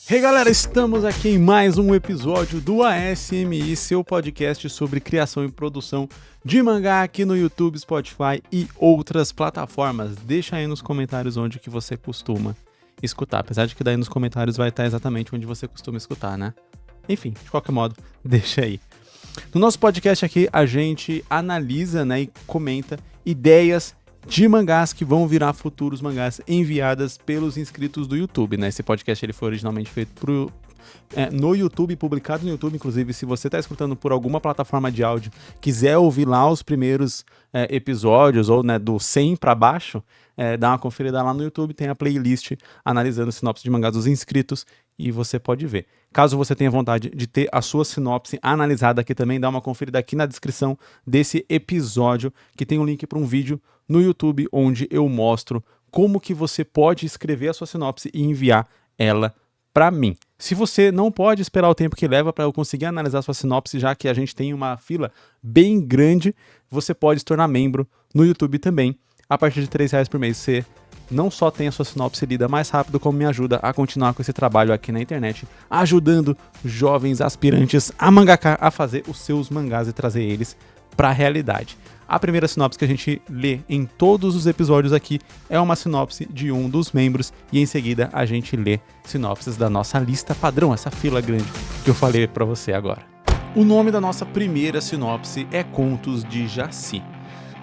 Hey galera, estamos aqui em mais um episódio do ASMI, seu podcast sobre criação e produção de mangá aqui no YouTube, Spotify e outras plataformas. Deixa aí nos comentários onde que você costuma escutar, apesar de que daí nos comentários vai estar exatamente onde você costuma escutar, né? Enfim, de qualquer modo, deixa aí. No nosso podcast aqui, a gente analisa, né, e comenta ideias de mangás que vão virar futuros mangás enviadas pelos inscritos do YouTube, né? Esse podcast ele foi originalmente feito no YouTube, publicado no YouTube. Inclusive, se você está escutando por alguma plataforma de áudio, quiser ouvir lá os primeiros episódios, ou né, do 100 para baixo, dá uma conferida lá no YouTube, tem a playlist analisando sinopse de mangás dos inscritos e você pode ver. Caso você tenha vontade de ter a sua sinopse analisada aqui também, dá uma conferida aqui na descrição desse episódio, que tem um link para um vídeo no YouTube onde eu mostro como que você pode escrever a sua sinopse e enviar ela para mim. Se você não pode esperar o tempo que leva para eu conseguir analisar a sua sinopse, já que a gente tem uma fila bem grande, você pode se tornar membro no YouTube também. A partir de R$3 por mês, você não só tem a sua sinopse lida mais rápido, como me ajuda a continuar com esse trabalho aqui na internet, ajudando jovens aspirantes a mangaka a fazer os seus mangás e trazer eles para a realidade. A primeira sinopse que a gente lê em todos os episódios aqui é uma sinopse de um dos membros e em seguida a gente lê sinopses da nossa lista padrão, essa fila grande que eu falei para você agora. O nome da nossa primeira sinopse é Contos de Jaci.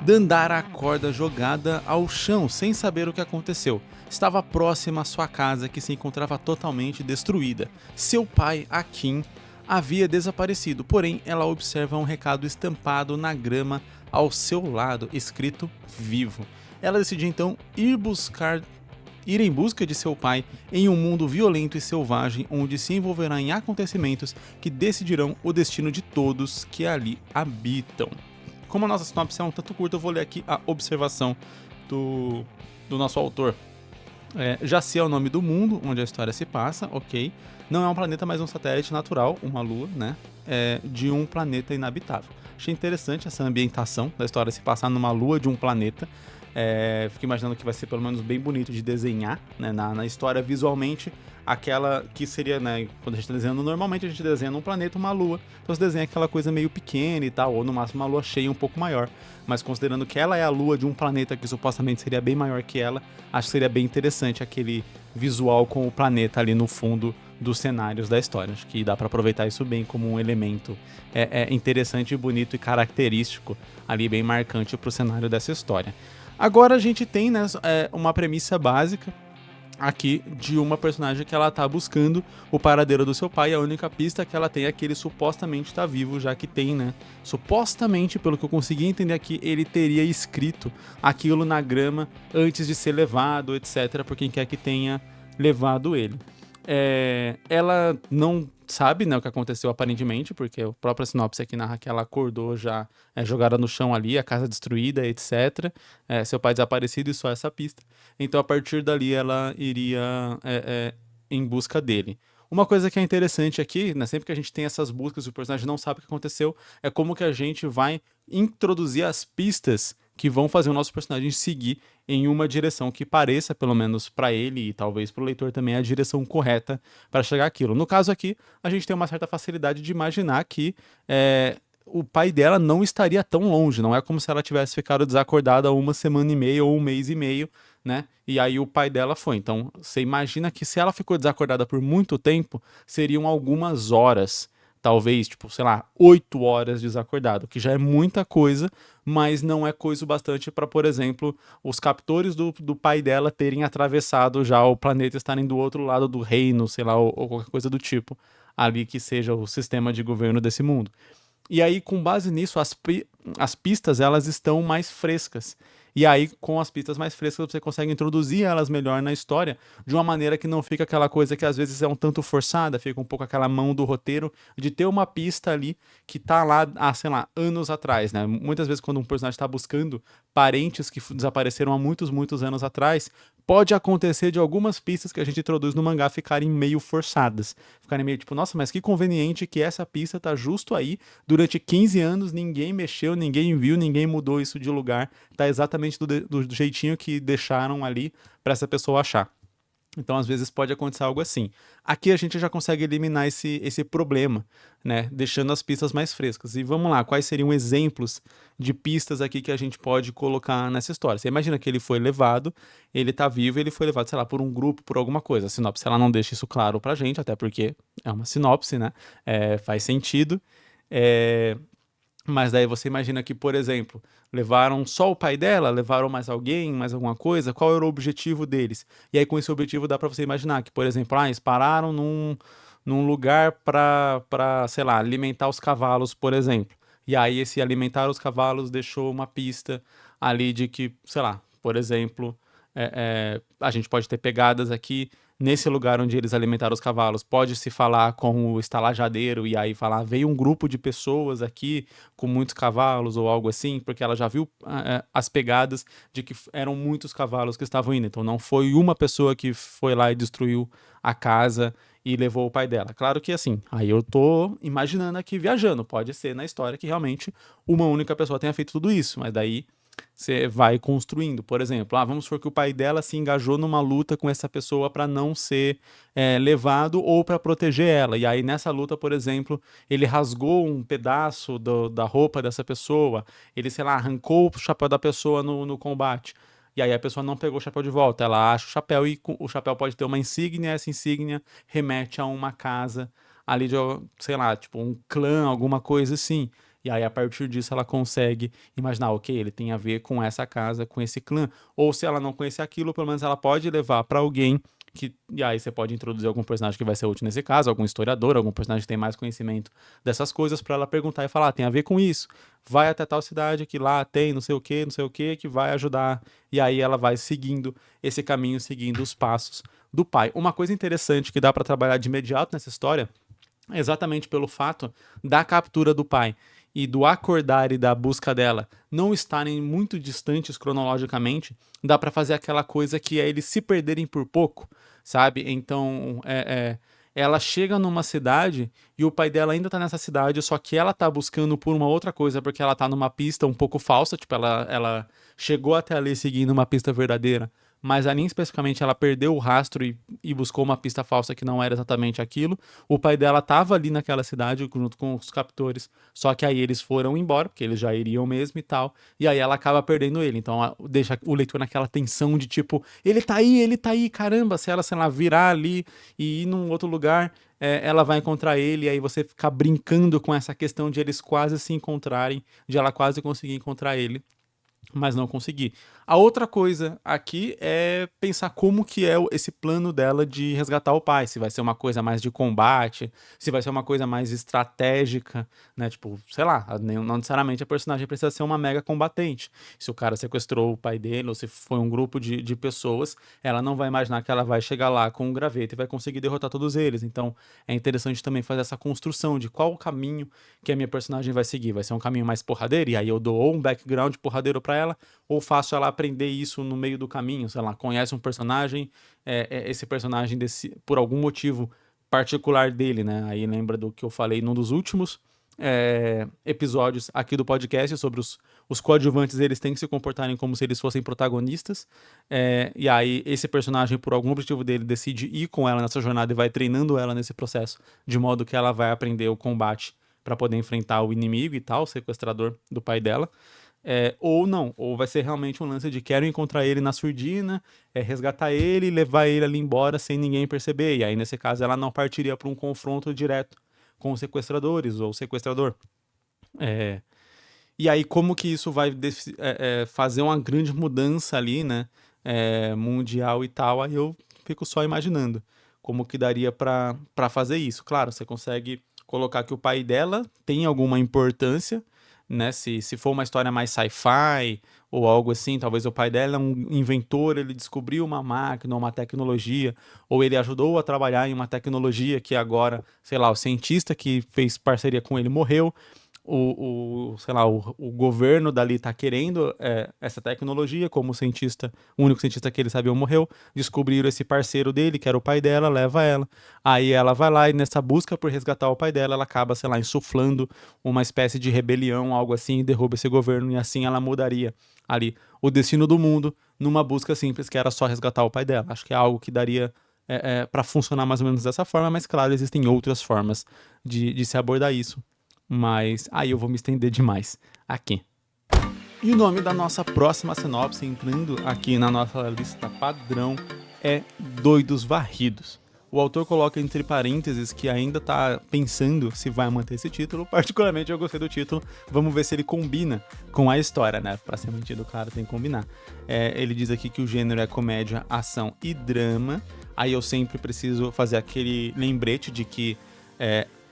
Dandara acorda jogada ao chão sem saber o que aconteceu. Estava próxima à sua casa que se encontrava totalmente destruída. Seu pai, Akin, havia desaparecido, porém ela observa um recado estampado na grama ao seu lado, escrito vivo. Ela decide então ir em busca de seu pai em um mundo violento e selvagem, onde se envolverá em acontecimentos que decidirão o destino de todos que ali habitam. Como a nossa sinopse é um tanto curta, eu vou ler aqui a observação do nosso autor. Jaci é o nome do mundo onde a história se passa, ok. Não é um planeta, mas um satélite natural, uma lua, né? De um planeta inabitável. Achei interessante essa ambientação da história se passar numa lua de um planeta. Fico imaginando que vai ser pelo menos bem bonito de desenhar, né, na história visualmente. Aquela que seria, né, quando a gente está desenhando, normalmente a gente desenha num planeta uma lua, então você desenha aquela coisa meio pequena e tal, ou no máximo uma lua cheia um pouco maior. Mas considerando que ela é a lua de um planeta que supostamente seria bem maior que ela, acho que seria bem interessante aquele visual com o planeta ali no fundo dos cenários da história. Acho que dá para aproveitar isso bem como um elemento interessante, bonito e característico ali, bem marcante para o cenário dessa história. Agora a gente tem, né, uma premissa básica aqui de uma personagem que ela tá buscando o paradeiro do seu pai, e a única pista que ela tem é que ele supostamente tá vivo, já que tem, né, supostamente, pelo que eu consegui entender aqui, ele teria escrito aquilo na grama antes de ser levado, etc, por quem quer que tenha levado ele. Ela não sabe, né, o que aconteceu aparentemente, porque a própria sinopse aqui narra que ela acordou já jogada no chão ali, a casa destruída, etc. Seu pai desaparecido e só essa pista. Então, a partir dali, ela iria em busca dele. Uma coisa que é interessante aqui, né, sempre que a gente tem essas buscas e o personagem não sabe o que aconteceu, é como que a gente vai introduzir as pistas que vão fazer o nosso personagem seguir em uma direção que pareça, pelo menos para ele e talvez para o leitor também, a direção correta para chegar àquilo. No caso aqui, a gente tem uma certa facilidade de imaginar que o pai dela não estaria tão longe, não é como se ela tivesse ficado desacordada 1 semana e meia ou 1 mês e meio, né? E aí o pai dela foi. Então, você imagina que se ela ficou desacordada por muito tempo, seriam algumas horas, talvez, tipo, sei lá, 8 horas desacordado, que já é muita coisa, mas não é coisa o bastante para, por exemplo, os captores do pai dela terem atravessado já o planeta e estarem do outro lado do reino, sei lá, ou qualquer coisa do tipo, ali que seja o sistema de governo desse mundo. E aí, com base nisso, as pistas elas estão mais frescas. E aí, com as pistas mais frescas, você consegue introduzir elas melhor na história, de uma maneira que não fica aquela coisa que às vezes é um tanto forçada, fica um pouco aquela mão do roteiro de ter uma pista ali que tá lá há, sei lá, anos atrás, né? Muitas vezes quando um personagem está buscando parentes que desapareceram há muitos, muitos anos atrás, pode acontecer de algumas pistas que a gente introduz no mangá ficarem meio forçadas. Ficarem meio tipo, nossa, mas que conveniente que essa pista tá justo aí, durante 15 anos ninguém mexeu, ninguém viu, ninguém mudou isso de lugar, tá exatamente do jeitinho que deixaram ali para essa pessoa achar. Então, às vezes, pode acontecer algo assim. Aqui a gente já consegue eliminar esse problema, né? Deixando as pistas mais frescas. E vamos lá, quais seriam exemplos de pistas aqui que a gente pode colocar nessa história? Você imagina que ele foi levado, ele tá vivo, ele foi levado, sei lá, por um grupo, por alguma coisa. A sinopse, ela não deixa isso claro pra gente, até porque é uma sinopse, né? Faz sentido. É, mas daí você imagina que, por exemplo, levaram só o pai dela, levaram mais alguém, mais alguma coisa, qual era o objetivo deles? E aí com esse objetivo dá pra você imaginar que, por exemplo, eles pararam num lugar pra, sei lá, alimentar os cavalos, por exemplo. E aí esse alimentar os cavalos deixou uma pista ali de que, sei lá, por exemplo, a gente pode ter pegadas aqui nesse lugar onde eles alimentaram os cavalos. Pode-se falar com o estalajadeiro e aí falar, veio um grupo de pessoas aqui com muitos cavalos ou algo assim, porque ela já viu as pegadas de que eram muitos cavalos que estavam indo. Então não foi uma pessoa que foi lá e destruiu a casa e levou o pai dela. Claro que assim, aí eu tô imaginando aqui viajando, pode ser na história que realmente uma única pessoa tenha feito tudo isso, mas daí você vai construindo. Por exemplo, vamos supor que o pai dela se engajou numa luta com essa pessoa para não ser levado ou para proteger ela. E aí, nessa luta, por exemplo, ele rasgou um pedaço da roupa dessa pessoa, ele, sei lá, arrancou o chapéu da pessoa no combate. E aí a pessoa não pegou o chapéu de volta, ela acha o chapéu e o chapéu pode ter uma insígnia, essa insígnia remete a uma casa ali de, sei lá, tipo um clã, alguma coisa assim. E aí, a partir disso, ela consegue imaginar, ok, ele tem a ver com essa casa, com esse clã. Ou se ela não conhecer aquilo, pelo menos ela pode levar para alguém que. E aí você pode introduzir algum personagem que vai ser útil nesse caso, algum historiador, algum personagem que tem mais conhecimento dessas coisas, para ela perguntar e falar, tem a ver com isso. Vai até tal cidade que lá tem não sei o que vai ajudar. E aí ela vai seguindo esse caminho, seguindo os passos do pai. Uma coisa interessante que dá para trabalhar de imediato nessa história exatamente pelo fato da captura do pai e do acordar e da busca dela não estarem muito distantes cronologicamente, dá pra fazer aquela coisa que é eles se perderem por pouco, sabe? Então, ela chega numa cidade e o pai dela ainda tá nessa cidade, só que ela tá buscando por uma outra coisa, porque ela tá numa pista um pouco falsa, tipo, ela chegou até ali seguindo uma pista verdadeira, mas ali especificamente ela perdeu o rastro e buscou uma pista falsa que não era exatamente aquilo. O pai dela estava ali naquela cidade junto com os captores, só que aí eles foram embora, porque eles já iriam mesmo e tal, e aí ela acaba perdendo ele. Então deixa o leitor naquela tensão de tipo, ele tá aí, caramba, se ela, sei lá, virar ali e ir num outro lugar, ela vai encontrar ele, e aí você fica brincando com essa questão de eles quase se encontrarem, de ela quase conseguir encontrar ele, mas não consegui. A outra coisa aqui é pensar como que é esse plano dela de resgatar o pai, se vai ser uma coisa mais de combate, se vai ser uma coisa mais estratégica, né, tipo, sei lá, não necessariamente a personagem precisa ser uma mega combatente. Se o cara sequestrou o pai dele, ou se foi um grupo de pessoas, ela não vai imaginar que ela vai chegar lá com um graveto e vai conseguir derrotar todos eles. Então, é interessante também fazer essa construção de qual o caminho que a minha personagem vai seguir. Vai ser um caminho mais porradeiro, e aí eu dou ou um background porradeiro pra ela, ou faço ela aprender isso no meio do caminho, sei lá, conhece um personagem, esse personagem por algum motivo particular dele, né? Aí lembra do que eu falei num dos últimos episódios aqui do podcast sobre os coadjuvantes, eles têm que se comportarem como se eles fossem protagonistas, e aí esse personagem, por algum objetivo dele, decide ir com ela nessa jornada e vai treinando ela nesse processo, de modo que ela vai aprender o combate para poder enfrentar o inimigo e tal, o sequestrador do pai dela. Ou não, ou vai ser realmente um lance de quero encontrar ele na surdina, resgatar ele e levar ele ali embora sem ninguém perceber. E aí, nesse caso, ela não partiria para um confronto direto com os sequestradores ou o sequestrador. E aí, como que isso vai fazer uma grande mudança ali, né? Mundial e tal, aí eu fico só imaginando como que daria para fazer isso. Claro, você consegue colocar que o pai dela tem alguma importância, né? Se for uma história mais sci-fi ou algo assim, talvez o pai dela é um inventor, ele descobriu uma máquina, uma tecnologia, ou ele ajudou a trabalhar em uma tecnologia que agora, sei lá, o cientista que fez parceria com ele morreu, sei lá, o governo dali tá querendo essa tecnologia, como o único cientista que ele sabia morreu, descobriram esse parceiro dele, que era o pai dela, leva ela. Aí ela vai lá e nessa busca por resgatar o pai dela, ela acaba, sei lá, insuflando uma espécie de rebelião, algo assim, e derruba esse governo, e assim ela mudaria ali o destino do mundo numa busca simples, que era só resgatar o pai dela. Acho que é algo que daria para funcionar mais ou menos dessa forma, mas claro, existem outras formas de se abordar isso. Mas aí eu vou me estender demais aqui. E o nome da nossa próxima sinopse, entrando aqui na nossa lista padrão, é Doidos Varridos. O autor coloca entre parênteses que ainda tá pensando se vai manter esse título. Particularmente eu gostei do título. Vamos ver se ele combina com a história, né? Pra ser mantido claro, tem que combinar. Ele diz aqui que o gênero é comédia, ação e drama. Aí eu sempre preciso fazer aquele lembrete de que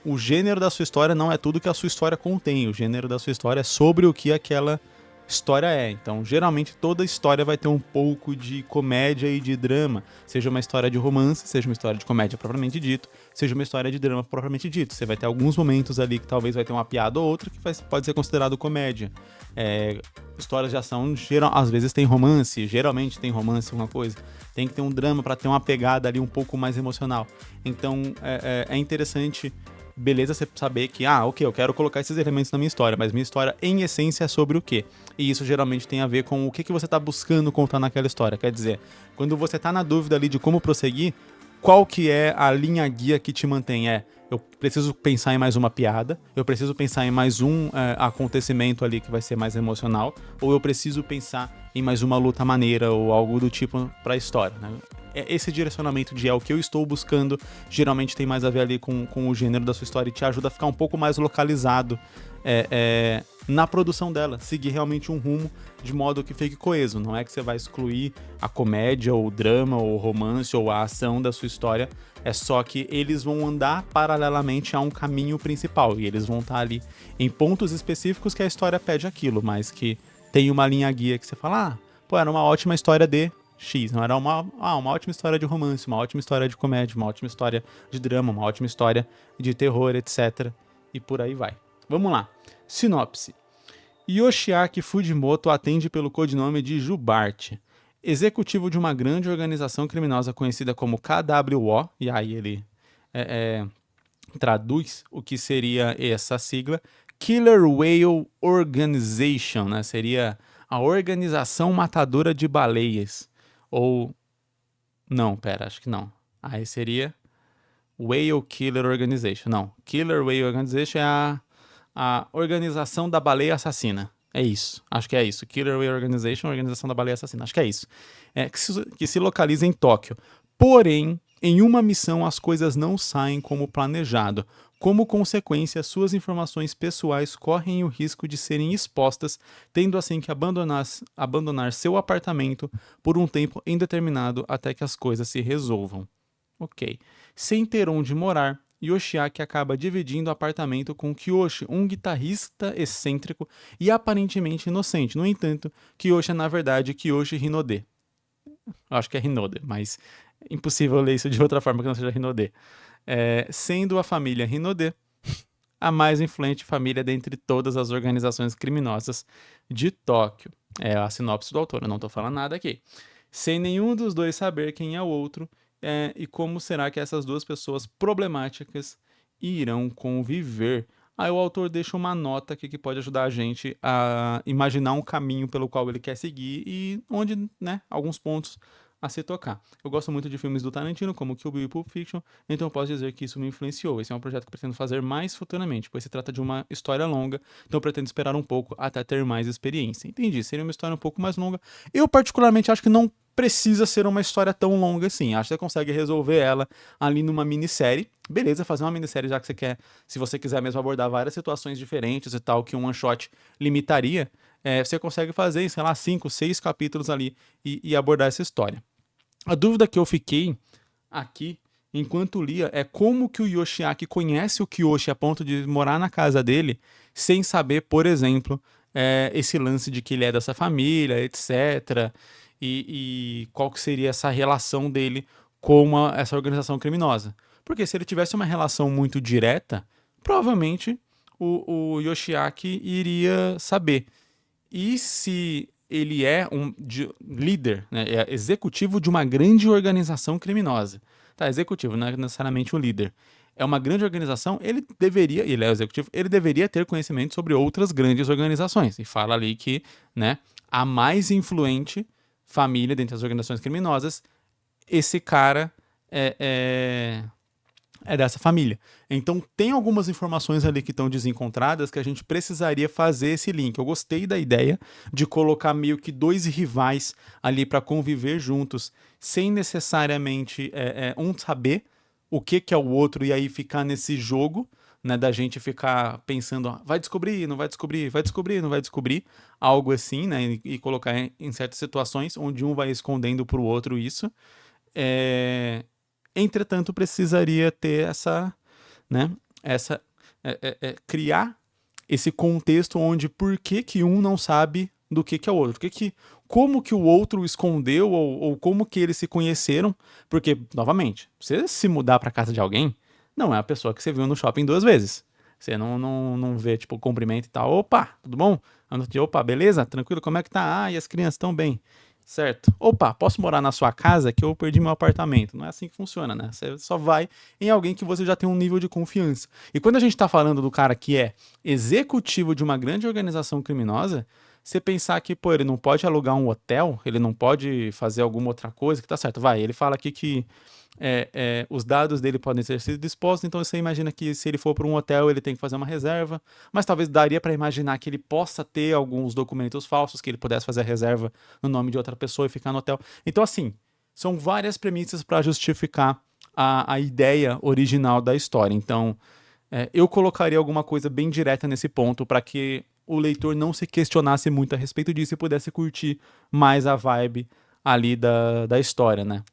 o gênero da sua história não é tudo que a sua história contém. O gênero da sua história é sobre o que aquela história é. Então, geralmente, toda história vai ter um pouco de comédia e de drama. Seja uma história de romance, seja uma história de comédia propriamente dito, seja uma história de drama propriamente dito. Você vai ter alguns momentos ali que talvez vai ter uma piada ou outra que pode ser considerado comédia. Histórias de ação, às vezes tem romance, geralmente tem romance, alguma coisa. Tem que ter um drama para ter uma pegada ali um pouco mais emocional. Então, é interessante, beleza, você saber que, ok, eu quero colocar esses elementos na minha história, mas minha história, em essência, é sobre o quê? E isso geralmente tem a ver com o que você está buscando contar naquela história. Quer dizer, quando você está na dúvida ali de como prosseguir, qual que é a linha guia que te mantém? Eu preciso pensar em mais uma piada, eu preciso pensar em mais um acontecimento ali que vai ser mais emocional, ou eu preciso pensar em mais uma luta maneira ou algo do tipo para a história, né? Esse direcionamento de o que eu estou buscando geralmente tem mais a ver ali com o gênero da sua história e te ajuda a ficar um pouco mais localizado na produção dela, seguir realmente um rumo de modo que fique coeso. Não é que você vai excluir a comédia, ou o drama, ou o romance, ou a ação da sua história, é só que eles vão andar paralelamente a um caminho principal, e eles vão estar ali em pontos específicos que a história pede aquilo, mas que tem uma linha guia que você fala, era uma ótima história de X, não era uma ótima história de romance, uma ótima história de comédia, uma ótima história de drama, uma ótima história de terror, etc. E por aí vai. Vamos lá. Sinopse. Yoshiaki Fujimoto atende pelo codinome de Jubarte, executivo de uma grande organização criminosa conhecida como KWO, e aí ele traduz o que seria essa sigla, Killer Whale Organization, né? Seria a Organização Matadora de Baleias. Ou. Não, pera, acho que não. Aí seria Whale Killer Organization. Não, Killer Whale Organization é a Organização da Baleia Assassina. É isso, acho que é isso. Killer Whale Organization, Organização da Baleia Assassina. Acho que é isso. Que se localiza em Tóquio. Porém, em uma missão as coisas não saem como planejado. Como consequência, suas informações pessoais correm o risco de serem expostas, tendo assim que abandonar seu apartamento por um tempo indeterminado até que as coisas se resolvam. Ok. Sem ter onde morar, Yoshiaki acaba dividindo apartamento com Kiyoshi, um guitarrista excêntrico e aparentemente inocente. No entanto, Kiyoshi é na verdade Kiyoshi Hinode. Eu acho que é Hinode, mas é impossível ler isso de outra forma que não seja Hinode. Sendo a família Hinode a mais influente família dentre todas as organizações criminosas de Tóquio. É a sinopse do autor, eu não estou falando nada aqui. Sem nenhum dos dois saber quem é o outro, e como será que essas duas pessoas problemáticas irão conviver. Aí o autor deixa uma nota aqui que pode ajudar a gente a imaginar um caminho pelo qual ele quer seguir e onde, né, alguns pontos a se tocar. Eu gosto muito de filmes do Tarantino, como Kill Bill e Pulp Fiction, então eu posso dizer que isso me influenciou. Esse é um projeto que eu pretendo fazer mais futuramente, pois se trata de uma história longa, então eu pretendo esperar um pouco até ter mais experiência. Entendi, seria uma história um pouco mais longa. Eu particularmente acho que não precisa ser uma história tão longa assim. Acho que você consegue resolver ela ali numa minissérie. Beleza, fazer uma minissérie já que você quer, se você quiser mesmo abordar várias situações diferentes e tal, que um one shot limitaria, você consegue fazer, sei lá, 5, 6 capítulos ali e abordar essa história. A dúvida que eu fiquei aqui, enquanto lia, é como que o Yoshiaki conhece o Kiyoshi a ponto de morar na casa dele sem saber, por exemplo, esse lance de que ele é dessa família, etc. E qual que seria essa relação dele com essa organização criminosa. Porque se ele tivesse uma relação muito direta, provavelmente o Yoshiaki iria saber. E se ele é um líder, né, é executivo de uma grande organização criminosa. Tá, executivo, não é necessariamente um líder. É uma grande organização, ele é o executivo, ele deveria ter conhecimento sobre outras grandes organizações. E fala ali que, né, a mais influente família dentre as organizações criminosas, esse cara é, é, é dessa família. Então tem algumas informações ali que estão desencontradas que a gente precisaria fazer esse link. Eu gostei da ideia de colocar meio que dois rivais ali para conviver juntos, sem necessariamente um saber o que é o outro e aí ficar nesse jogo, né, da gente ficar pensando, vai descobrir, não vai descobrir, vai descobrir, não vai descobrir, algo assim, né, e colocar em certas situações onde um vai escondendo para o outro isso. É, Entretanto, precisaria ter né, essa criar esse contexto onde por que um não sabe do que é o outro, como que o outro escondeu ou como que eles se conheceram, porque novamente, você se mudar para casa de alguém, não é a pessoa que você viu no shopping 2 vezes. Você não vê, tipo, cumprimento e tal. Opa, tudo bom? Opa, beleza? Tranquilo? Como é que tá? Ah, e as crianças estão bem? Certo. Opa, posso morar na sua casa que eu perdi meu apartamento. Não é assim que funciona, né? Você só vai em alguém que você já tem um nível de confiança. E quando a gente tá falando do cara que é executivo de uma grande organização criminosa, você pensar que, pô, ele não pode alugar um hotel, ele não pode fazer alguma outra coisa, que tá certo. Vai, ele fala aqui que os dados dele podem ter sido dispostos, então você imagina que se ele for para um hotel, ele tem que fazer uma reserva, mas talvez daria para imaginar que ele possa ter alguns documentos falsos, que ele pudesse fazer a reserva no nome de outra pessoa e ficar no hotel. Então, assim, são várias premissas para justificar a ideia original da história. Então, eu colocaria alguma coisa bem direta nesse ponto para que o leitor não se questionasse muito a respeito disso e pudesse curtir mais a vibe ali da história, né?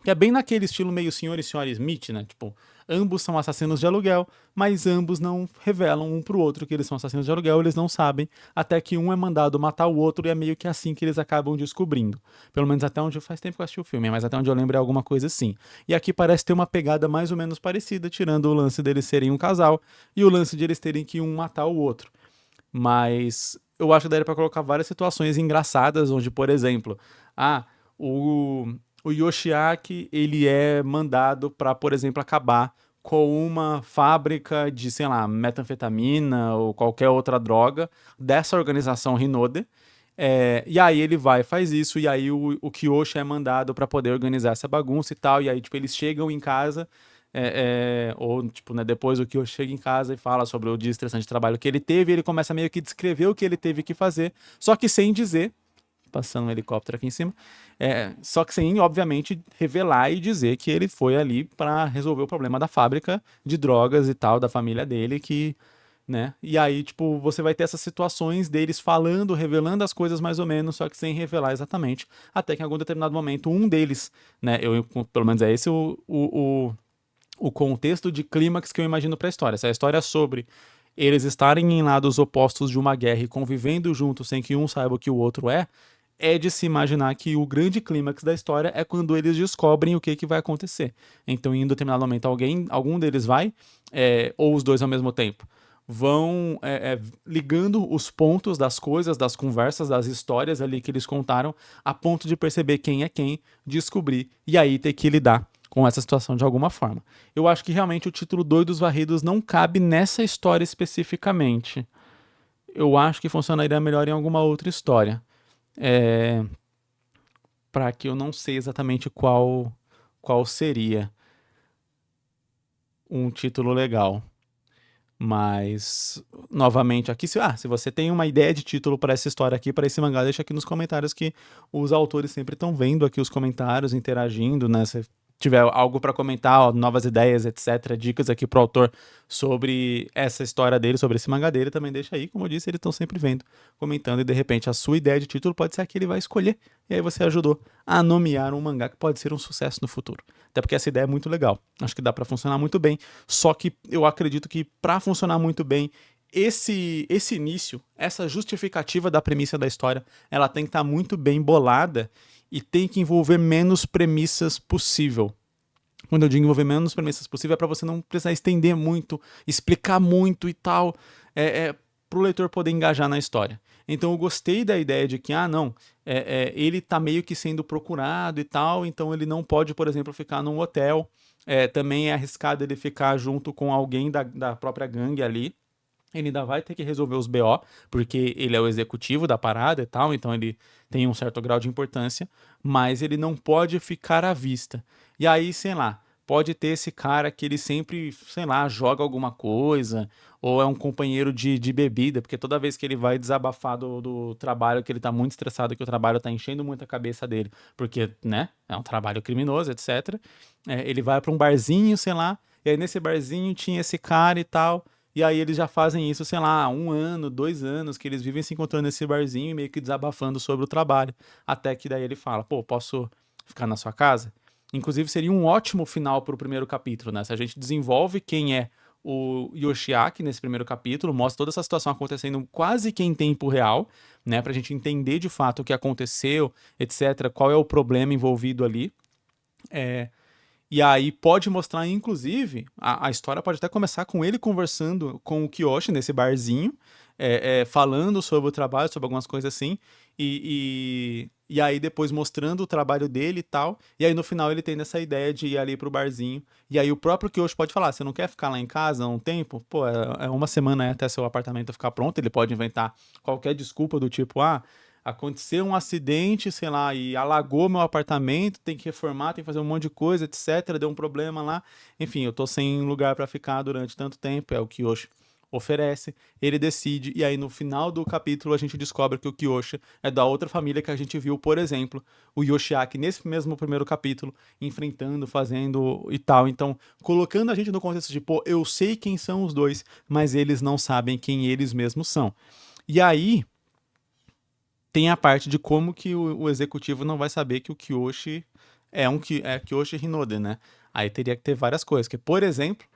Que é bem naquele estilo meio Senhor e Senhora Smith, né? Tipo, ambos são assassinos de aluguel, mas ambos não revelam um pro outro que eles são assassinos de aluguel, eles não sabem, até que um é mandado matar o outro e é meio que assim que eles acabam descobrindo. Pelo menos até onde faz tempo que eu assisti o filme, mas até onde eu lembro é alguma coisa assim. E aqui parece ter uma pegada mais ou menos parecida, tirando o lance deles serem um casal e o lance de eles terem que um matar o outro. Mas eu acho que daria pra colocar várias situações engraçadas, onde, por exemplo, ah, o, o Yoshiaki, ele é mandado pra, por exemplo, acabar com uma fábrica de, sei lá, metanfetamina ou qualquer outra droga dessa organização Hinode. E aí ele vai e faz isso, e aí o Kyoshi é mandado pra poder organizar essa bagunça e tal, e aí, tipo, eles chegam em casa ou, tipo, né, depois o Kyo chega em casa e fala sobre o dia estressante de trabalho que ele teve, e ele começa meio que descrever o que ele teve que fazer, só que sem dizer, passando um helicóptero aqui em cima, só que sem, obviamente, revelar e dizer que ele foi ali para resolver o problema da fábrica de drogas e tal, da família dele, né? E aí, tipo, você vai ter essas situações deles falando, revelando as coisas mais ou menos, só que sem revelar exatamente, até que em algum determinado momento um deles, né, pelo menos é esse o contexto de clímax que eu imagino para a história. Se a história é sobre eles estarem em lados opostos de uma guerra e convivendo juntos sem que um saiba o que o outro é de se imaginar que o grande clímax da história é quando eles descobrem o que vai acontecer. Então, em um determinado momento, algum deles vai, ou os dois ao mesmo tempo, vão ligando os pontos das coisas, das conversas, das histórias ali que eles contaram, a ponto de perceber quem é quem, descobrir, e aí ter que lidar com essa situação de alguma forma. Eu acho que realmente o título Doidos Varridos não cabe nessa história especificamente. Eu acho que funcionaria melhor em alguma outra história. Para que eu não sei exatamente qual seria um título legal. Mas, novamente, aqui, se você tem uma ideia de título para essa história aqui, para esse mangá, deixa aqui nos comentários que os autores sempre estão vendo aqui os comentários, interagindo, né? Se tiver algo para comentar, ó, novas ideias, etc., dicas aqui pro autor sobre essa história dele, sobre esse mangá dele, também deixa aí. Como eu disse, eles estão sempre vendo, comentando, e de repente a sua ideia de título pode ser a que ele vai escolher, e aí você ajudou a nomear um mangá que pode ser um sucesso no futuro. Até porque essa ideia é muito legal. Acho que dá para funcionar muito bem. Só que eu acredito que para funcionar muito bem, esse início, essa justificativa da premissa da história, ela tem que estar muito bem bolada e tem que envolver menos premissas possível. Quando eu digo envolver menos premissas possível, é para você não precisar estender muito, explicar muito e tal, para o leitor poder engajar na história. Então eu gostei da ideia de que, não, ele tá meio que sendo procurado e tal, então ele não pode, por exemplo, ficar num hotel. Também é arriscado ele ficar junto com alguém da própria gangue ali. Ele ainda vai ter que resolver os BO, porque ele é o executivo da parada e tal, então ele tem um certo grau de importância, mas ele não pode ficar à vista. E aí, sei lá, pode ter esse cara que ele sempre, sei lá, joga alguma coisa, ou é um companheiro de bebida, porque toda vez que ele vai desabafar do trabalho, que ele tá muito estressado, que o trabalho tá enchendo muito a cabeça dele, porque, né, é um trabalho criminoso, etc. Ele vai pra um barzinho, sei lá, e aí nesse barzinho tinha esse cara e tal, e aí eles já fazem isso, sei lá, 1 ano, 2 anos, que eles vivem se encontrando nesse barzinho e meio que desabafando sobre o trabalho. Até que daí ele fala, pô, posso ficar na sua casa? Inclusive, seria um ótimo final para o primeiro capítulo, né? Se a gente desenvolve quem é o Yoshiaki nesse primeiro capítulo, mostra toda essa situação acontecendo quase que em tempo real, né? Pra gente entender de fato o que aconteceu, etc., qual é o problema envolvido ali. E aí pode mostrar, inclusive, a história pode até começar com ele conversando com o Kiyoshi nesse barzinho, falando sobre o trabalho, sobre algumas coisas assim, e aí depois mostrando o trabalho dele e tal, e aí no final ele tem essa ideia de ir ali pro barzinho, e aí o próprio Kiyoshi pode falar, você não quer ficar lá em casa um tempo? Pô, é 1 semana até seu apartamento ficar pronto, ele pode inventar qualquer desculpa do tipo, aconteceu um acidente, sei lá, e alagou meu apartamento, tem que reformar, tem que fazer um monte de coisa, etc. Deu um problema lá. Enfim, eu tô sem lugar para ficar durante tanto tempo, é o Kiyoshi oferece, ele decide, e aí no final do capítulo a gente descobre que o Kiyoshi é da outra família que a gente viu, por exemplo, o Yoshiaki nesse mesmo primeiro capítulo, enfrentando, fazendo e tal. Então, colocando a gente no contexto de, pô, eu sei quem são os dois, mas eles não sabem quem eles mesmos são. E aí, tem a parte de como que o executivo não vai saber que o Kiyoshi é Kiyoshi Hinode, né? Aí teria que ter várias coisas, que, por exemplo,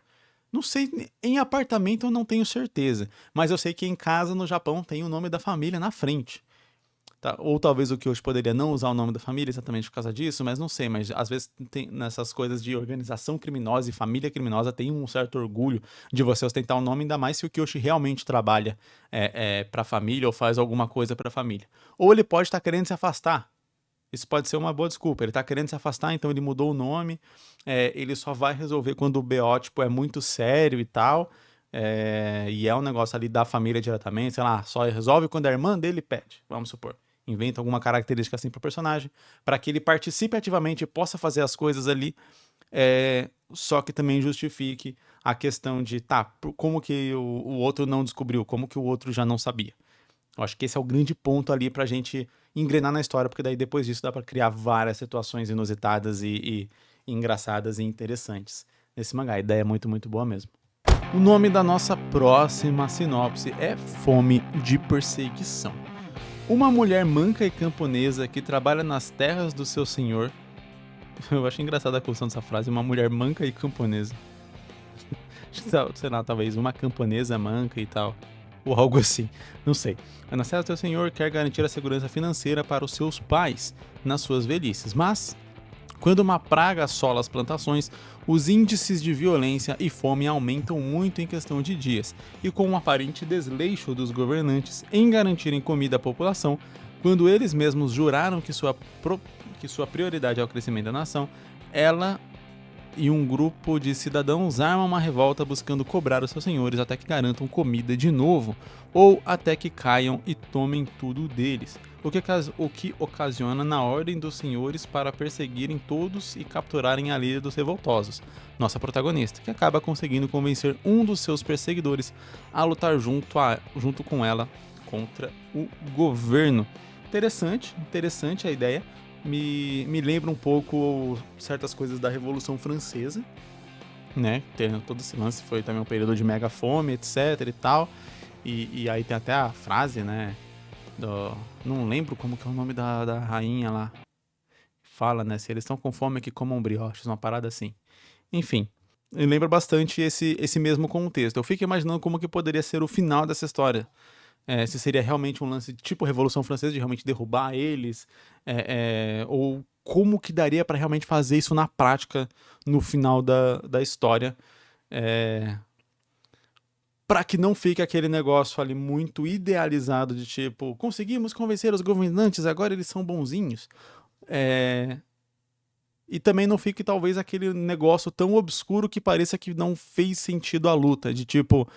não sei, em apartamento eu não tenho certeza, mas eu sei que em casa no Japão tem o nome da família na frente. Tá? Ou talvez o Kyoshi poderia não usar o nome da família exatamente por causa disso, mas não sei. Mas às vezes tem nessas coisas de organização criminosa e família criminosa tem um certo orgulho de você ostentar o nome, ainda mais se o Kyoshi realmente trabalha pra família ou faz alguma coisa pra família. Ou ele pode estar querendo se afastar. Isso pode ser uma boa desculpa. Ele tá querendo se afastar, então ele mudou o nome. Ele só vai resolver quando o BO tipo, é muito sério e tal. E é um negócio ali da família diretamente, sei lá, só resolve quando a irmã dele pede, vamos supor. Inventa alguma característica assim pro personagem, para que ele participe ativamente e possa fazer as coisas ali, só que também justifique a questão de, tá, como que o outro não descobriu, como que o outro já não sabia. Eu acho que esse é o grande ponto ali pra gente engrenar na história, porque daí depois disso dá pra criar várias situações inusitadas e engraçadas e interessantes nesse mangá. A ideia é muito, muito boa mesmo. O nome da nossa próxima sinopse é Fome de Perseguição. Uma mulher manca e camponesa que trabalha nas terras do seu senhor. Eu acho engraçada a construção dessa frase, uma mulher manca e camponesa. Sei lá, talvez uma camponesa manca e tal. Ou algo assim, não sei. Na terra do seu senhor quer garantir a segurança financeira para os seus pais nas suas velhices, mas quando uma praga assola as plantações, os índices de violência e fome aumentam muito em questão de dias, e com um aparente desleixo dos governantes em garantirem comida à população, quando eles mesmos juraram que sua prioridade é o crescimento da nação, ela e um grupo de cidadãos armam uma revolta buscando cobrar os seus senhores até que garantam comida de novo, ou até que caiam e tomem tudo deles, o que ocasiona na ordem dos senhores para perseguirem todos e capturarem a líder dos revoltosos, nossa protagonista, que acaba conseguindo convencer um dos seus perseguidores a lutar junto com ela contra o governo. Interessante a ideia. Me lembra um pouco certas coisas da Revolução Francesa, né? Tendo todo esse lance, foi também um período de mega fome, etc e tal. E aí tem até a frase, né? Não lembro como que é o nome da rainha lá. Fala, né? Se eles estão com fome, que comam brioches, uma parada assim. Enfim, me lembra bastante esse mesmo contexto. Eu fico imaginando como que poderia ser o final dessa história. Se seria realmente um lance tipo Revolução Francesa, de realmente derrubar eles, ou como que daria para realmente fazer isso na prática no final da história, para que não fique aquele negócio ali muito idealizado de tipo, conseguimos convencer os governantes, agora eles são bonzinhos. E também não fique talvez aquele negócio tão obscuro que pareça que não fez sentido a luta, de tipo,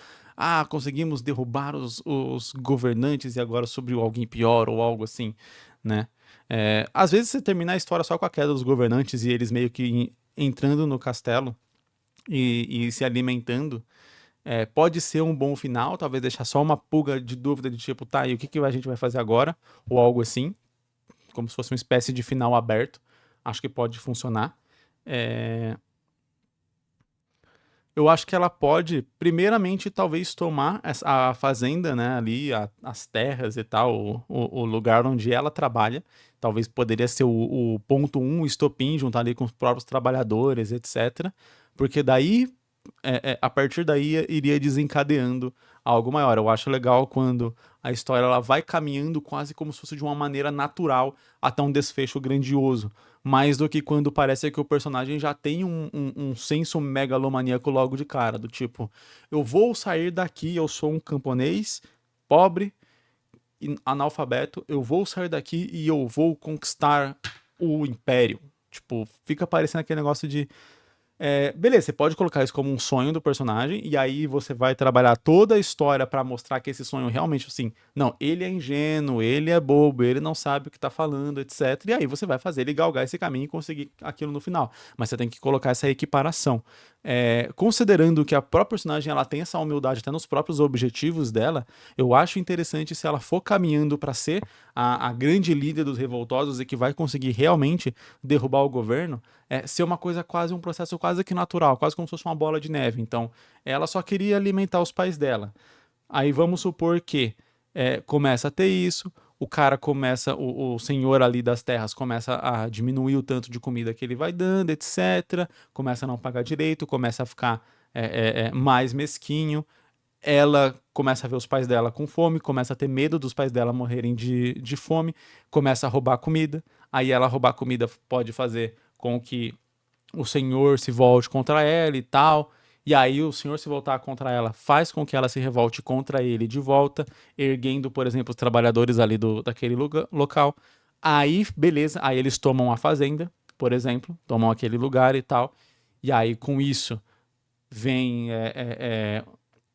conseguimos derrubar os governantes e agora sobre alguém pior ou algo assim, né? Às vezes você terminar a história só com a queda dos governantes e eles meio que entrando no castelo e se alimentando, pode ser um bom final, talvez deixar só uma pulga de dúvida de tipo, tá, e o que que a gente vai fazer agora? Ou algo assim, como se fosse uma espécie de final aberto. Acho que pode funcionar. É, eu acho que ela pode, primeiramente, talvez tomar a fazenda, né, ali, as terras e tal, o lugar onde ela trabalha. Talvez poderia ser o ponto um, o estopim, juntar ali com os próprios trabalhadores, etc. Porque daí, a partir daí, iria desencadeando algo maior. Eu acho legal quando a história ela vai caminhando quase como se fosse de uma maneira natural até um desfecho grandioso, mais do que quando parece que o personagem já tem um senso megalomaníaco logo de cara, do tipo, eu vou sair daqui, eu sou um camponês pobre e analfabeto, eu vou sair daqui e eu vou conquistar o império. Tipo, fica parecendo aquele negócio de beleza, você pode colocar isso como um sonho do personagem, e aí você vai trabalhar toda a história pra mostrar que esse sonho realmente, assim, não, ele é ingênuo, ele é bobo, ele não sabe o que tá falando, etc. E aí você vai fazer ele galgar esse caminho e conseguir aquilo no final. Mas você tem que colocar essa equiparação. Considerando que a própria personagem ela tem essa humildade até nos próprios objetivos dela, eu acho interessante se ela for caminhando pra ser a grande líder dos revoltosos e que vai conseguir realmente derrubar o governo, ser uma coisa quase um processo quase que natural, quase como se fosse uma bola de neve. Então, ela só queria alimentar os pais dela. Aí vamos supor que começa a ter isso, o cara começa, o senhor ali das terras começa a diminuir o tanto de comida que ele vai dando, etc. Começa a não pagar direito, começa a ficar mais mesquinho. Ela começa a ver os pais dela com fome, começa a ter medo dos pais dela morrerem de fome, começa a roubar comida. Aí ela roubar comida pode fazer com que o senhor se volte contra ela e tal. E aí o senhor se voltar contra ela faz com que ela se revolte contra ele de volta, erguendo, por exemplo, os trabalhadores ali daquele local. Aí, beleza, aí eles tomam a fazenda, por exemplo, tomam aquele lugar e tal. E aí, com isso, vem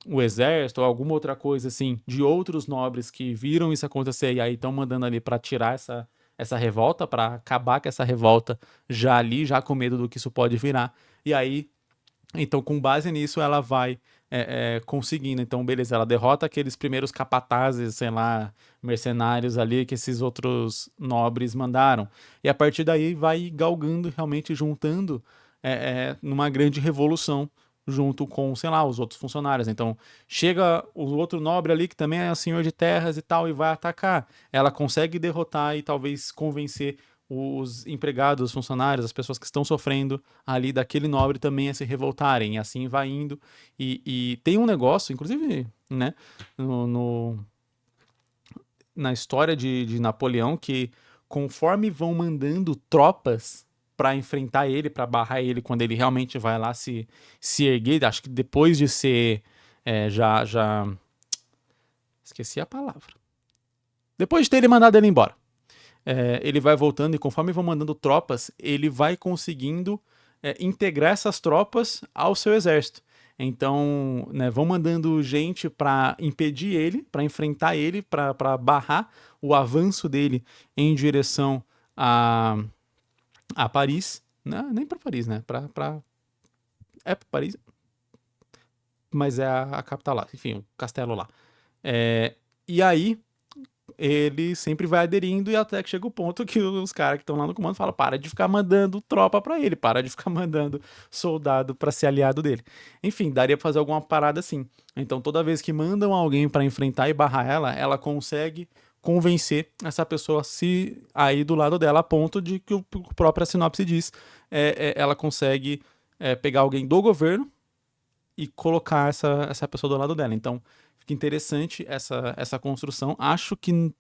o exército ou alguma outra coisa assim de outros nobres que viram isso acontecer e aí estão mandando ali para tirar essa revolta, para acabar com essa revolta já ali, já com medo do que isso pode virar. E aí, então, com base nisso, ela vai conseguindo. Então, beleza, ela derrota aqueles primeiros capatazes, sei lá, mercenários ali que esses outros nobres mandaram. E a partir daí vai galgando, realmente juntando numa grande revolução junto com, sei lá, os outros funcionários. Então, chega o outro nobre ali, que também é senhor de terras e tal, e vai atacar. Ela consegue derrotar e talvez convencer os empregados, os funcionários, as pessoas que estão sofrendo ali daquele nobre também a se revoltarem. E assim vai indo. E tem um negócio, inclusive, né, na história de Napoleão, que conforme vão mandando tropas para enfrentar ele, para barrar ele, quando ele realmente vai lá se erguer, acho que depois de ser já esqueci a palavra. Depois de ter ele mandado ele embora, ele vai voltando e conforme vão mandando tropas, ele vai conseguindo integrar essas tropas ao seu exército. Então, né, vão mandando gente para impedir ele, para enfrentar ele, para barrar o avanço dele em direção a Paris. Não, nem para Paris, né? É para Paris, mas é a capital lá. Enfim, o castelo lá. E aí, ele sempre vai aderindo e até que chega o ponto que os caras que estão lá no comando falam: para de ficar mandando tropa pra ele, para de ficar mandando soldado pra ser aliado dele. Enfim, daria pra fazer alguma parada assim. Então, toda vez que mandam alguém pra enfrentar e barrar ela consegue convencer essa pessoa a ir do lado dela, a ponto de que o própria sinopse diz, ela consegue pegar alguém do governo e colocar essa pessoa do lado dela. Então, fica interessante essa construção. Acho que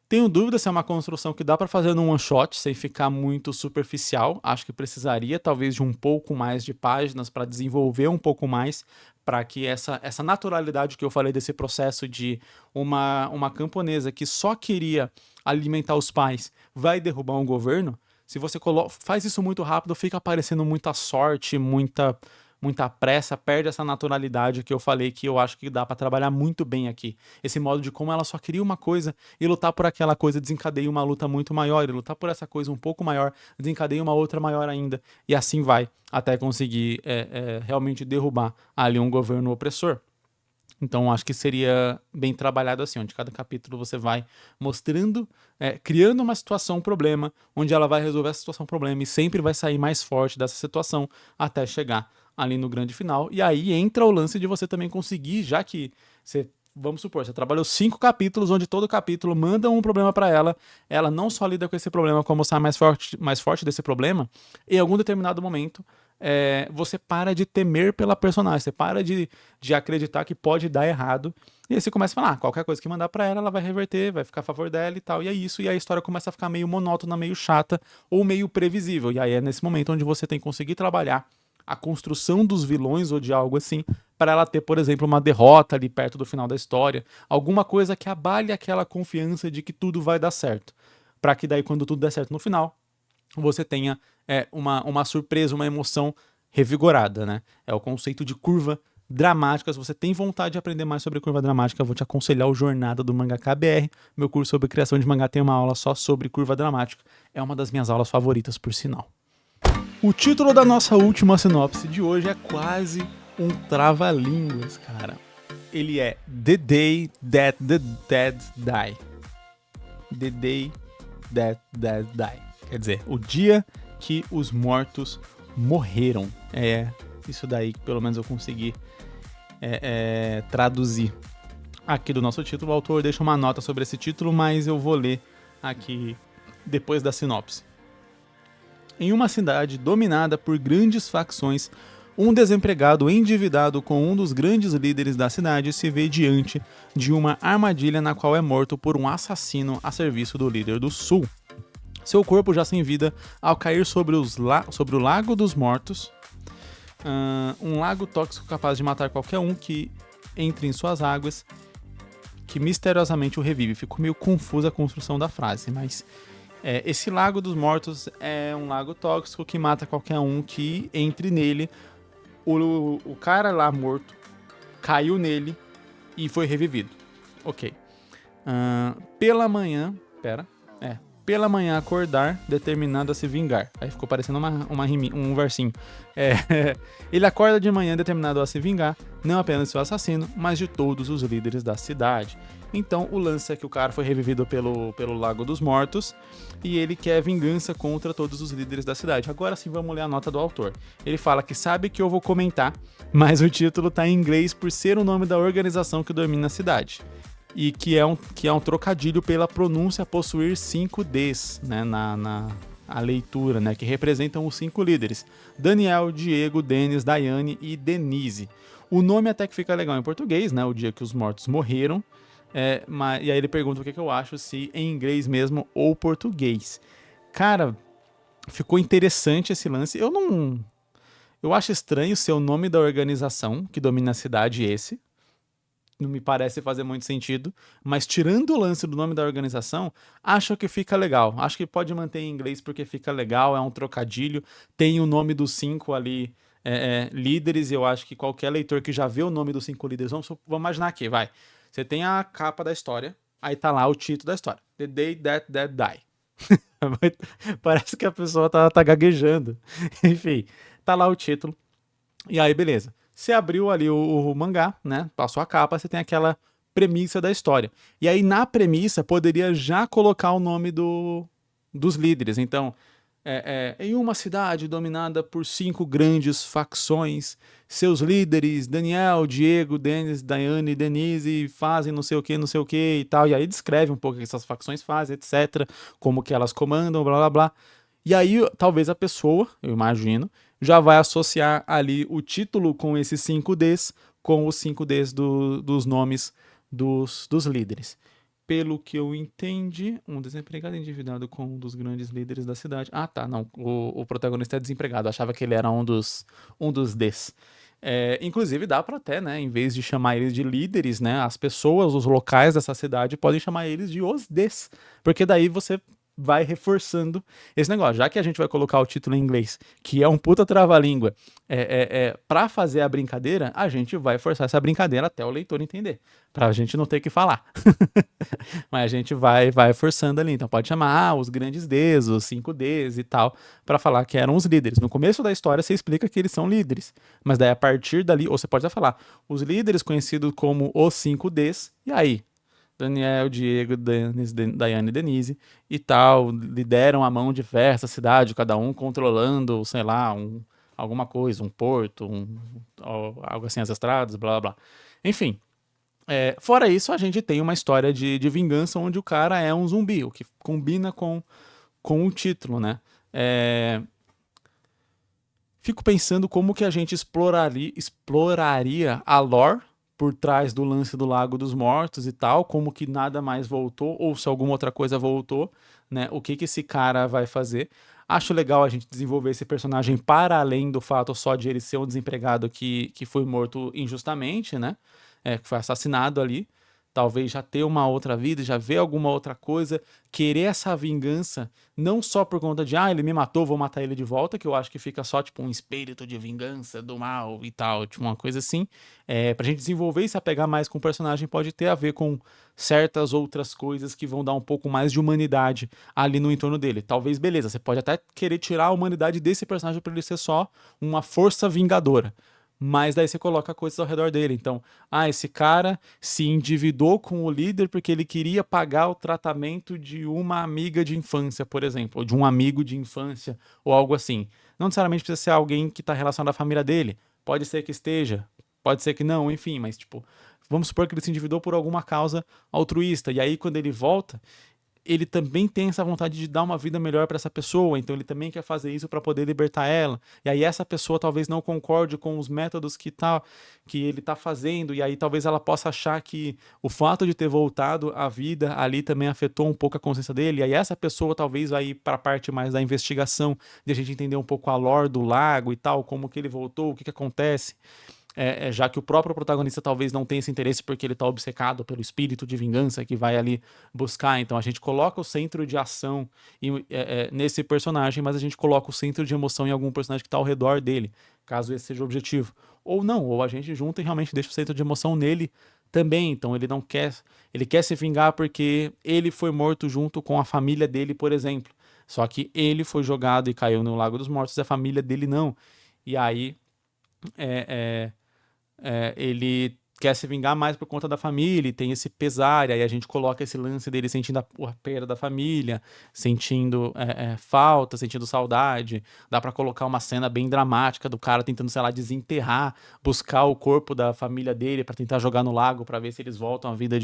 tenho dúvida se é uma construção que dá para fazer num one shot sem ficar muito superficial. Acho que precisaria talvez de um pouco mais de páginas para desenvolver um pouco mais, para que essa naturalidade que eu falei desse processo de uma camponesa que só queria alimentar os pais vai derrubar um governo. Se você faz isso muito rápido, fica aparecendo muita sorte, muita pressa, perde essa naturalidade que eu falei que eu acho que dá pra trabalhar muito bem aqui. Esse modo de como ela só queria uma coisa e lutar por aquela coisa desencadeia uma luta muito maior, e lutar por essa coisa um pouco maior desencadeia uma outra maior ainda, e assim vai, até conseguir realmente derrubar ali um governo opressor. Então, acho que seria bem trabalhado assim, onde cada capítulo você vai mostrando, criando uma situação, um problema, onde ela vai resolver essa situação, um problema, e sempre vai sair mais forte dessa situação até chegar ali no grande final. E aí entra o lance de você também conseguir, já que você, vamos supor, você trabalhou 5 capítulos, onde todo capítulo manda um problema para ela não só lida com esse problema, como sai mais forte desse problema, em algum determinado momento você para de temer pela personagem, você para de acreditar que pode dar errado, e aí você começa a falar, qualquer coisa que mandar pra ela, ela vai reverter, vai ficar a favor dela e tal, e é isso, e a história começa a ficar meio monótona, meio chata, ou meio previsível, e aí é nesse momento onde você tem que conseguir trabalhar a construção dos vilões ou de algo assim, para ela ter, por exemplo, uma derrota ali perto do final da história, alguma coisa que abale aquela confiança de que tudo vai dar certo, para que daí quando tudo der certo no final, você tenha uma surpresa, uma emoção revigorada, né? É o conceito de curva dramática. Se você tem vontade de aprender mais sobre curva dramática, eu vou te aconselhar o Jornada do Mangaka BR. Meu curso sobre criação de mangá tem uma aula só sobre curva dramática. É uma das minhas aulas favoritas, por sinal. O título da nossa última sinopse de hoje é quase um trava-línguas, cara. Ele é The Day That the Dead Die. The Day That Dead Die. Quer dizer, o dia que os mortos morreram. É isso daí que pelo menos eu consegui traduzir aqui do nosso título. O autor deixa uma nota sobre esse título, mas eu vou ler aqui depois da sinopse. Em uma cidade dominada por grandes facções, um desempregado endividado com um dos grandes líderes da cidade se vê diante de uma armadilha na qual é morto por um assassino a serviço do líder do Sul. Seu corpo já sem vida ao cair sobre o Lago dos Mortos, um lago tóxico capaz de matar qualquer um que entre em suas águas, que misteriosamente o revive. Ficou meio confusa a construção da frase, mas esse Lago dos Mortos é um lago tóxico que mata qualquer um que entre nele. O cara lá morto caiu nele e foi revivido. Ok. Pela manhã acordar, determinado a se vingar. Aí ficou parecendo um versinho. Ele acorda de manhã determinado a se vingar, não apenas de seu assassino, mas de todos os líderes da cidade. Então o lance é que o cara foi revivido pelo Lago dos Mortos e ele quer vingança contra todos os líderes da cidade. Agora sim vamos ler a nota do autor. Ele fala que sabe que eu vou comentar, mas o título tá em inglês por ser o nome da organização que domina a cidade. E que é um trocadilho pela pronúncia possuir 5 Ds, né, a leitura, né, que representam os 5 líderes: Daniel, Diego, Denis, Daiane e Denise. O nome até que fica legal em português, né, o dia que os mortos morreram, e aí ele pergunta o que eu acho, se em inglês mesmo ou português. Cara, ficou interessante esse lance. Eu acho estranho ser o nome da organização que domina a cidade esse. Não me parece fazer muito sentido, mas tirando o lance do nome da organização, acho que fica legal. Acho que pode manter em inglês porque fica legal, é um trocadilho, tem o nome dos 5 ali, líderes. Eu acho que qualquer leitor que já vê o nome dos 5 líderes, vamos imaginar aqui, vai. Você tem a capa da história, aí tá lá o título da história, The Day That Dead Die. Parece que a pessoa tá gaguejando. Enfim, tá lá o título, e aí beleza. Você abriu ali o mangá, né? Passou a capa, você tem aquela premissa da história. E aí, na premissa, poderia já colocar o nome dos líderes. Então, em uma cidade dominada por 5 grandes facções, seus líderes, Daniel, Diego, Denis, Daiane e Denise, fazem não sei o que e tal. E aí descreve um pouco o que essas facções fazem, etc. Como que elas comandam, blá blá blá. E aí, talvez a pessoa, eu imagino, já vai associar ali o título com esses 5 Ds, com os 5 Ds dos nomes dos líderes. Pelo que eu entendi, um desempregado endividado com um dos grandes líderes da cidade. Ah, tá, não, o protagonista é desempregado, achava que ele era um dos Ds. Inclusive dá para até, né, em vez de chamar eles de líderes, né, as pessoas, os locais dessa cidade podem chamar eles de os Ds, porque daí você vai reforçando esse negócio. Já que a gente vai colocar o título em inglês, que é um puta trava-língua, pra fazer a brincadeira, a gente vai forçar essa brincadeira até o leitor entender, pra gente não ter que falar. Mas a gente vai forçando ali. Então pode chamar os grandes Ds, os 5Ds e tal, pra falar que eram os líderes. No começo da história você explica que eles são líderes, mas daí a partir dali, ou você pode até falar, os líderes conhecidos como os 5Ds, e aí? Daniel, Diego, Daiane e Denise e tal, lideram a mão diversa cidade, cada um controlando, sei lá, alguma coisa, um porto, algo assim, as estradas, blá blá blá. Enfim, fora isso, a gente tem uma história de vingança onde o cara é um zumbi, o que combina com o título, né? Fico pensando como que a gente exploraria a lore por trás do lance do Lago dos Mortos e tal, como que nada mais voltou, ou se alguma outra coisa voltou, né? O que esse cara vai fazer. Acho legal a gente desenvolver esse personagem para além do fato só de ele ser um desempregado que foi morto injustamente, né? Que foi assassinado ali. Talvez já ter uma outra vida, já ver alguma outra coisa, querer essa vingança, não só por conta de, ele me matou, vou matar ele de volta, que eu acho que fica só tipo um espírito de vingança do mal e tal, tipo uma coisa assim. Pra gente desenvolver e se apegar mais com o personagem, pode ter a ver com certas outras coisas que vão dar um pouco mais de humanidade ali no entorno dele. Talvez, beleza, você pode até querer tirar a humanidade desse personagem para ele ser só uma força vingadora. Mas daí você coloca coisas ao redor dele. Então, esse cara se endividou com o líder porque ele queria pagar o tratamento de uma amiga de infância, por exemplo, ou de um amigo de infância, ou algo assim. Não necessariamente precisa ser alguém que está relacionado à família dele. Pode ser que esteja, pode ser que não, enfim, mas tipo, vamos supor que ele se endividou por alguma causa altruísta. E aí, quando ele volta, ele também tem essa vontade de dar uma vida melhor para essa pessoa, então ele também quer fazer isso para poder libertar ela. E aí essa pessoa talvez não concorde com os métodos que ele tá fazendo, e aí talvez ela possa achar que o fato de ter voltado à vida ali também afetou um pouco a consciência dele. E aí essa pessoa talvez vai ir para a parte mais da investigação, de a gente entender um pouco a lore do lago e tal, como que ele voltou, o que acontece. Já que o próprio protagonista talvez não tenha esse interesse porque ele está obcecado pelo espírito de vingança que vai ali buscar. Então a gente coloca o centro de ação nesse personagem, mas a gente coloca o centro de emoção em algum personagem que está ao redor dele, caso esse seja o objetivo. Ou não, ou a gente junta e realmente deixa o centro de emoção nele também. Então ele não quer, ele quer se vingar porque ele foi morto junto com a família dele, por exemplo. Só que ele foi jogado e caiu no Lago dos Mortos e a família dele não. E aí ele quer se vingar mais por conta da família e tem esse pesar, e aí a gente coloca esse lance dele sentindo a perda da família, sentindo falta, sentindo saudade. Dá pra colocar uma cena bem dramática do cara tentando, sei lá, desenterrar, buscar o corpo da família dele pra tentar jogar no lago pra ver se eles voltam à vida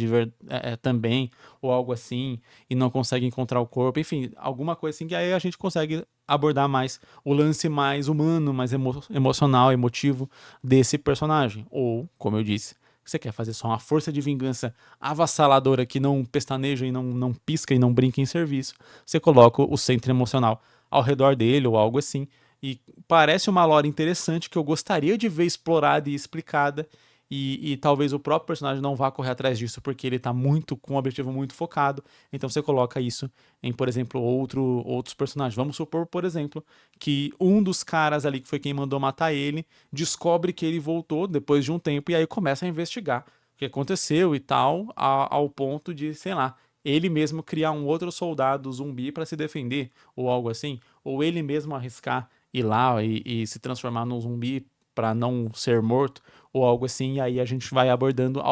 também, ou algo assim, e não consegue encontrar o corpo. Enfim, alguma coisa assim que aí a gente consegue abordar mais o lance mais humano, mais emocional, emotivo desse personagem. Ou, como eu disse, você quer fazer só uma força de vingança avassaladora que não pestaneja e não pisca e não brinca em serviço, você coloca o centro emocional ao redor dele ou algo assim. E parece uma lore interessante que eu gostaria de ver explorada e explicada. E talvez o próprio personagem não vá correr atrás disso porque ele tá com um objetivo muito focado. Então você coloca isso em, por exemplo, outros personagens. Vamos supor, por exemplo, que um dos caras ali que foi quem mandou matar ele descobre que ele voltou depois de um tempo e aí começa a investigar o que aconteceu e tal, ao ponto de, sei lá, ele mesmo criar um outro soldado zumbi para se defender ou algo assim, ou ele mesmo arriscar ir lá e se transformar num zumbi para não ser morto ou algo assim, e aí a gente vai abordando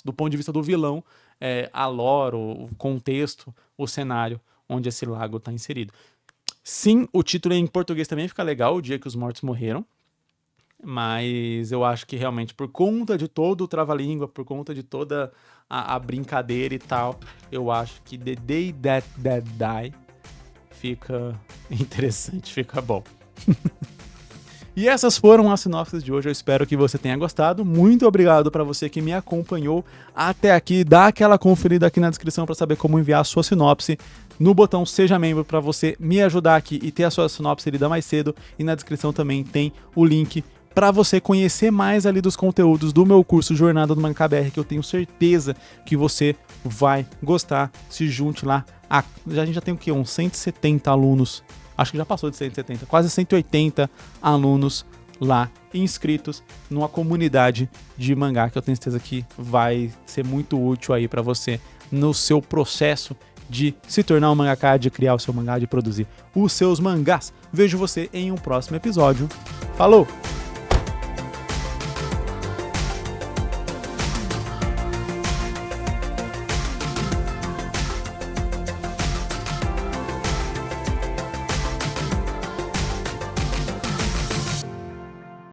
do ponto de vista do vilão a lore, o contexto, o cenário onde esse lago está inserido. Sim, o título em português também fica legal, O Dia que os Mortos Morreram, mas eu acho que realmente por conta de todo o trava-língua, por conta de toda a brincadeira e tal, eu acho que The Day That Dead Die fica interessante, fica bom. E essas foram as sinopses de hoje, eu espero que você tenha gostado. Muito obrigado para você que me acompanhou até aqui. Dá aquela conferida aqui na descrição para saber como enviar a sua sinopse. No botão Seja Membro para você me ajudar aqui e ter a sua sinopse lida mais cedo. E na descrição também tem o link para você conhecer mais ali dos conteúdos do meu curso Jornada do Mangaka BR, que eu tenho certeza que você vai gostar. Se junte lá. A gente já tem o quê? Uns 170 alunos. Acho que já passou de 170. Quase 180 alunos lá inscritos numa comunidade de mangá, que eu tenho certeza que vai ser muito útil aí para você no seu processo de se tornar um mangaka, de criar o seu mangá, de produzir os seus mangás. Vejo você em um próximo episódio. Falou!